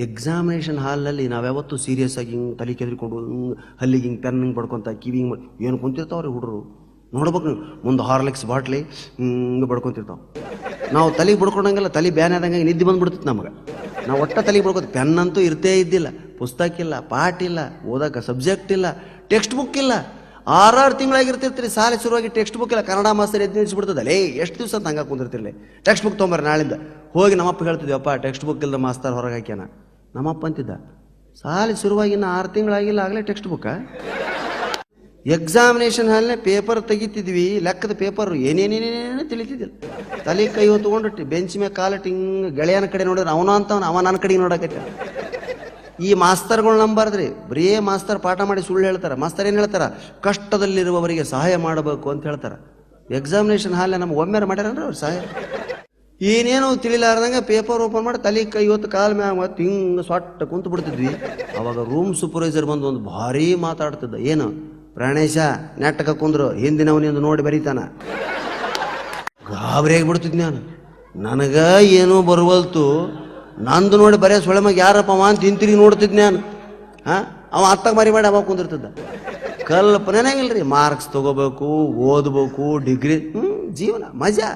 Examination ಹಾಲ್ನಲ್ಲಿ ನಾವ್ಯಾವತ್ತೂ serious ಆಗಿ ಹಿಂಗೆ ತಲೆ ಕೆದ್ರಿಕೊಂಡು ಹಲ್ಲಿಗೆ ಹಿಂಗೆ ಪೆನ್ ಹಿಂಗೆ ಬಡ್ಕೊತ ಕಿವಿ ಹಿಂಗೆ ಏನು ಕುಂತಿರ್ತಾವ್ರಿ ಹುಡುಗರು ನೋಡ್ಬೇಕು ನೀವು ಮುಂದೆ ಹಾರ್ಲಿಕ್ಸ್ ಬಾಟ್ಲಿ ಹಿಂಗೆ ಬಡ್ಕೊತಿರ್ತಾವೆ. ನಾವು ತಲೆಗೆ ಬಡ್ಕೊಂಡಂಗೆಲ್ಲ ತಲೆ ಬ್ಯಾನ್ ಆದಂಗೆ ನಿದ್ದೆ ಬಂದುಬಿಡ್ತೈತೆ ನಮಗೆ. ನಾವು ಒಟ್ಟ ತಲೆಗೆ ಬಡ್ಕೋತೀವಿ. ಪೆನ್ ಅಂತೂ ಇರ್ತೇ ಇದ್ದಿಲ್ಲ, ಪುಸ್ತಕ ಇಲ್ಲ, ಪಾಠ ಇಲ್ಲ, ಓದೋಕೆ ಸಬ್ಜೆಕ್ಟ್ ಇಲ್ಲ, ಟೆಕ್ಸ್ಟ್ ಬುಕ್ ಇಲ್ಲ. 6 ತಿಂಗಳಾಗಿರ್ತಿರ್ತೀರಿ, ಸಾಲ ಶುರುವಾಗಿ ಟೆಕ್ಸ್ಟ್ ಬುಕ್ ಇಲ್ಲ. ಕನ್ನಡ ಮಾಸ್ತರ್ ಎದ್ದು ನಿಲ್ಸಿಬಿಡ್ತದಲ್ಲ, ಎಷ್ಟು ದಿವಸ ಹಂಗೆ ಕುಂದಿರ್ತಿರ್ಲಿ. Text book ತೊಗೊಂಬರ್ರಿ ನಾಳಿಂದ. ಹೋಗಿ ನಮ್ಮಪ್ಪ ಹೇಳ್ತಿದ್ವಪ್ಪ ಟೆಕ್ಸ್ಟ್ ಬುಕ್ ಇಲ್ಲದ ಮಾಸ್ತರ್ ಹೊರಗೆ ಹಾಕ್ಯಾನ. ನಮ್ಮಪ್ಪ ಅಂತಿದ್ದ, ಸಾಲ ಶುರುವಾಗಿನ 6 ತಿಂಗಳಾಗಿಲ್ಲ, ಆಗಲೇ ಟೆಕ್ಸ್ಟ್ ಬುಕ್ಕ. ಎಕ್ಸಾಮಿನೇಷನ್ ಹಾಲ್ನೇ ಪೇಪರ್ ತೆಗಿತಿದ್ವಿ, ಲೆಕ್ಕದ ಪೇಪರ್ ಏನೇನೇನೇನೇನು ತಿಳಿತಿದ್ದಿಲ್ಲ. ತಲೆ ಕೈ ಹೊತ್ಕೊಂಡು ಬೆಂಚ್ ಮೇಲೆ ಕಾಲಟ್ಟು ಹಿಂಗೆ ಗೆಳೆಯನ ಕಡೆ ನೋಡಿದ್ರೆ ಅವನ ಅಂತವನು, ಅವ ನನ್ನ ಕಡೆಗೆ ನೋಡಕೈತೆ. ಈ ಮಾಸ್ತರ್ಗಳು ನಂಬಾರ್ದ್ರಿ, ಬರೀ ಮಾಸ್ತರ್ ಪಾಠ ಮಾಡಿ ಸುಳ್ಳು ಹೇಳ್ತಾರೆ. ಮಾಸ್ತರ್ ಏನು ಹೇಳ್ತಾರ, ಕಷ್ಟದಲ್ಲಿರುವವರಿಗೆ ಸಹಾಯ ಮಾಡಬೇಕು ಅಂತ ಹೇಳ್ತಾರೆ. ಎಕ್ಸಾಮಿನೇಷನ್ ಹಾಲ್ನೇ ನಮ್ಗೆ ಒಮ್ಮೆರ ಮಾಡ್ಯಾರನ್ರಿ ಅವ್ರು ಸಹಾಯ. ಏನೇನು ತಿಳಿಲಾರ್ದಂಗೆ ಪೇಪರ್ ಓಪನ್ ಮಾಡಿ ತಲೆ ಕೈ ಹೊತ್ತು ಕಾಲ ಮ್ಯಾಗ ಮತ್ತು ಹಿಂಗೆ ಸೊಟ್ಟ ಕುಂತು ಬಿಡ್ತಿದ್ವಿ. ಅವಾಗ ರೂಮ್ ಸೂಪರ್ವೈಸರ್ ಬಂದು ಒಂದು ಭಾರಿ ಮಾತಾಡ್ತಿದ್ದ, ಏನು ಪ್ರಾಣೇಶ ನೆಟ್ಟಗೆ ಕುಂದ್ರು ಹಿಂದಿನವನಿಂದ ನೋಡಿ ಬರೀತಾನ. ಗಾಬರಿ ಆಗಿಬಿಡ್ತಿದ್ ನಾನು. ನನಗೆ ಏನೂ ಬರುವಲ್ತು, ನಂದು ನೋಡಿ ಬರೀ ಸೊಳೆಮಾಗ ಯಾರಪ್ಪ ಅವ ಅಂತ ಹಿಂತಿರುಗಿ ನೋಡ್ತಿದ್ ನಾನು. ಅವ ಅತ್ತಾಗ ಮರಿ ಮಾಡಿ ಅವಾಗ ಕುಂದಿರ್ತಿದ್ದ. ಕಲ್ಪನೆನೇ ಇಲ್ರಿ, ಮಾರ್ಕ್ಸ್ ತಗೋಬೇಕು, ಓದ್ಬೇಕು, ಡಿಗ್ರಿ, ಜೀವನ ಮಜಾ.